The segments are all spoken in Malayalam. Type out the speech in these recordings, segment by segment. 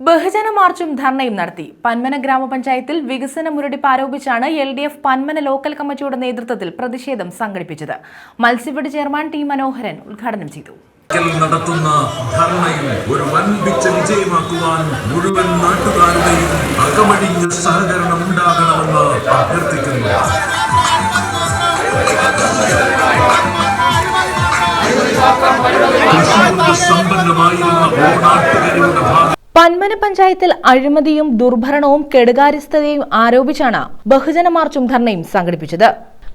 ബഹുജന മാർച്ചും ധർണയും നടത്തി. പന്മന ഗ്രാമപഞ്ചായത്തിൽ വികസന മുരടിപ്പ് ആരോപിച്ചാണ് LDF പന്മന ലോക്കൽ കമ്മിറ്റിയുടെ നേതൃത്വത്തിൽ പ്രതിഷേധം സംഘടിപ്പിച്ചത്. മത്സ്യഫെഡ് ചെയർമാൻ ടി മനോഹരൻ ഉദ്ഘാടനം ചെയ്തു. നടത്തുന്ന ധർണയിൽ ഒരു വൻപിച്ച വിജയമാക്കുവാൻ മുഴുവൻ നാട്ടുകാരുടെയും അകമഴിഞ്ഞ സഹകരണം ഉണ്ടാകണമെന്ന് അഭ്യർത്ഥിക്കുന്നു. സമ്പന്നമായിരുന്ന നാട്ടുകാരുടെ പന്മന പഞ്ചായത്തിൽ അഴിമതിയും ദുർഭരണവും കെടുകാര്യസ്ഥതയും ആരോപിച്ചാണ് ബഹുജന മാർച്ചും ധർണയും സംഘടിപ്പിച്ചത്.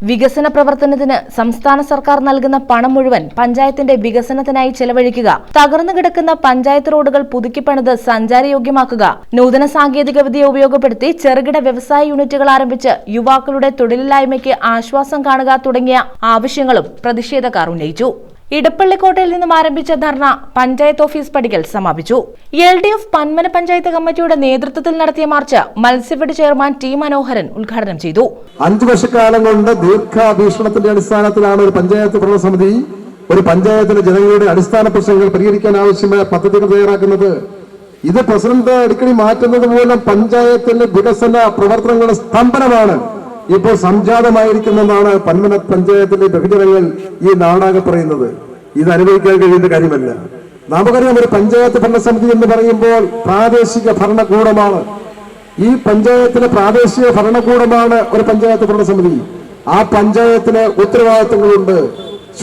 വികസന പ്രവർത്തനത്തിന് സംസ്ഥാന സർക്കാർ നൽകുന്ന പണം മുഴുവൻ പഞ്ചായത്തിന്റെ വികസനത്തിനായി ചെലവഴിക്കുക, തകർന്നു കിടക്കുന്ന പഞ്ചായത്ത് റോഡുകൾ പുതുക്കിപ്പണിത് സഞ്ചാരയോഗ്യമാക്കുക, നൂതന സാങ്കേതിക വിദ്യ ഉപയോഗപ്പെടുത്തി ചെറുകിട വ്യവസായ യൂണിറ്റുകൾ ആരംഭിച്ച് യുവാക്കളുടെ തൊഴിലില്ലായ്മയ്ക്ക് ആശ്വാസം കാണുക തുടങ്ങിയ ആവശ്യങ്ങളും പ്രതിഷേധക്കാർ ഉന്നയിച്ചു. ഇടപ്പള്ളിക്കോട്ടയിൽ നിന്നും ആരംഭിച്ച ധർണ പഞ്ചായത്ത് ഓഫീസ് പടിക്കൽ സമാപിച്ചു. LDF പന്മന പഞ്ചായത്ത് കമ്മിറ്റിയുടെ നേതൃത്വത്തിൽ നടത്തിയ മാർച്ച് മത്സ്യഫെഡ് ചെയർമാൻ ടി മനോഹരൻ ഉദ്ഘാടനം ചെയ്തു. 5 വർഷക്കാലം കൊണ്ട് ദീർഘവീക്ഷണത്തിന്റെ അടിസ്ഥാനത്തിലാണ് ഒരു പഞ്ചായത്ത് ഭരണസമിതി ഒരു പഞ്ചായത്തിലെ ജനങ്ങളുടെ അടിസ്ഥാന പ്രശ്നങ്ങൾ പരിഹരിക്കാൻ ആവശ്യമായ പദ്ധതികൾ തയ്യാറാക്കുന്നത്. ഇത് പ്രസിഡന്റ് അടിക്കടി മാറ്റുന്നത് മൂലം പഞ്ചായത്തിലെ വികസന പ്രവർത്തനങ്ങളുടെ സ്തംഭനമാണ് ഇപ്പോൾ സംജാതമായിരിക്കുന്നതാണ് പന്മന പഞ്ചായത്തിലെ ബഹുജനങ്ങൾ ഈ നാടാകെ പറയുന്നത്. ഇത് അനുഭവിക്കാൻ കഴിയുന്ന കാര്യമല്ല. നമുക്കറിയാം, ഒരു പഞ്ചായത്ത് ഭരണസമിതി എന്ന് പറയുമ്പോൾ പ്രാദേശിക ഭരണകൂടമാണ്. ഈ പഞ്ചായത്തിലെ പ്രാദേശിക ഭരണകൂടമാണ് ഒരു പഞ്ചായത്ത് ഭരണസമിതി. ആ പഞ്ചായത്തിന് ഉത്തരവാദിത്തങ്ങളുണ്ട്.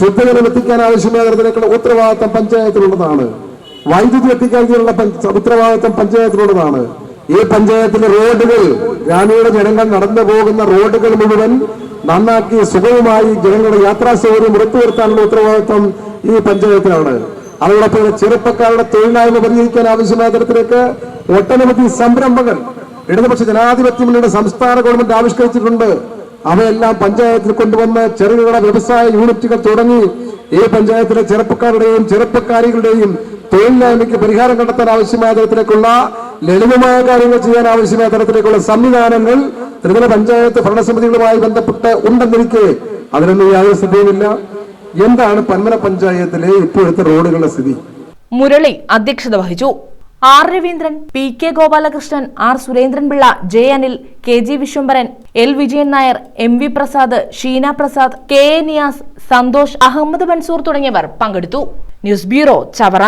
ശുദ്ധജലം എത്തിക്കാൻ ആവശ്യമായ തരത്തിലേക്കുള്ള ഉത്തരവാദിത്തം പഞ്ചായത്തിലുള്ളതാണ്. വൈദ്യുതി എത്തിക്കാനുള്ള ഉത്തരവാദിത്തം പഞ്ചായത്തിലുള്ളതാണ്. ഈ പഞ്ചായത്തിലെ റോഡുകൾ, ഗ്രാമീണ ജനങ്ങൾ നടന്നു പോകുന്ന റോഡുകൾ മുഴുവൻ നന്നാക്കി സുഗമമായി ജനങ്ങളുടെ യാത്രാ സൗകര്യം ഉറപ്പുവരുത്താനുള്ള ഉത്തരവാദിത്വം ഈ പഞ്ചായത്തിനാണ്. അതോടൊപ്പം ചെറുപ്പക്കാരുടെ തൊഴിലില്ലായ്മ പരിഹരിക്കാൻ ആവശ്യമായ തരത്തിലേക്ക് ഒട്ടനവധി സംരംഭങ്ങൾ ഇടതുപക്ഷ ജനാധിപത്യ മുന്നണിയുടെ സംസ്ഥാന ഗവൺമെന്റ് ആവിഷ്കരിച്ചിട്ടുണ്ട്. അവയെല്ലാം പഞ്ചായത്തിൽ കൊണ്ടുവന്ന് ചെറുകിട വ്യവസായ യൂണിറ്റുകൾ തുടങ്ങി ഈ പഞ്ചായത്തിലെ ചെറുപ്പക്കാരുടെയും ചെറുപ്പക്കാരികളുടെയും തൊഴിലില്ലായ്മയ്ക്ക് പരിഹാരം കണ്ടെത്താൻ ആവശ്യമായ തരത്തിലേക്കുള്ള ലളിതമായ കാര്യങ്ങൾ ചെയ്യാൻ ആവശ്യമായ തരത്തിലേക്കുള്ള സംവിധാനങ്ങൾ ത്രിതല പഞ്ചായത്ത് ഭരണസമിതികളുമായി ബന്ധപ്പെട്ട് ഉണ്ടെന്നിരിക്കെ അതിനൊന്നും യാതൊരു ശ്രദ്ധയുമില്ല. എന്താണ് പന്മന പഞ്ചായത്തിലെ ഇപ്പോഴത്തെ റോഡുകളുടെ സ്ഥിതി? മുരളി അധ്യക്ഷത വഹിച്ചു. R Raveendran, PK Gopalakrishnan, R Surendran Pillai, J Anil, KG Vishwambharan, L Vijayan Nair, MV Prasad, Sheena Prasad, KA Niyas, Santhosh, Ahmed Mansoor തുടങ്ങിയവർ പങ്കെടുത്തു. News bureau, Chavara.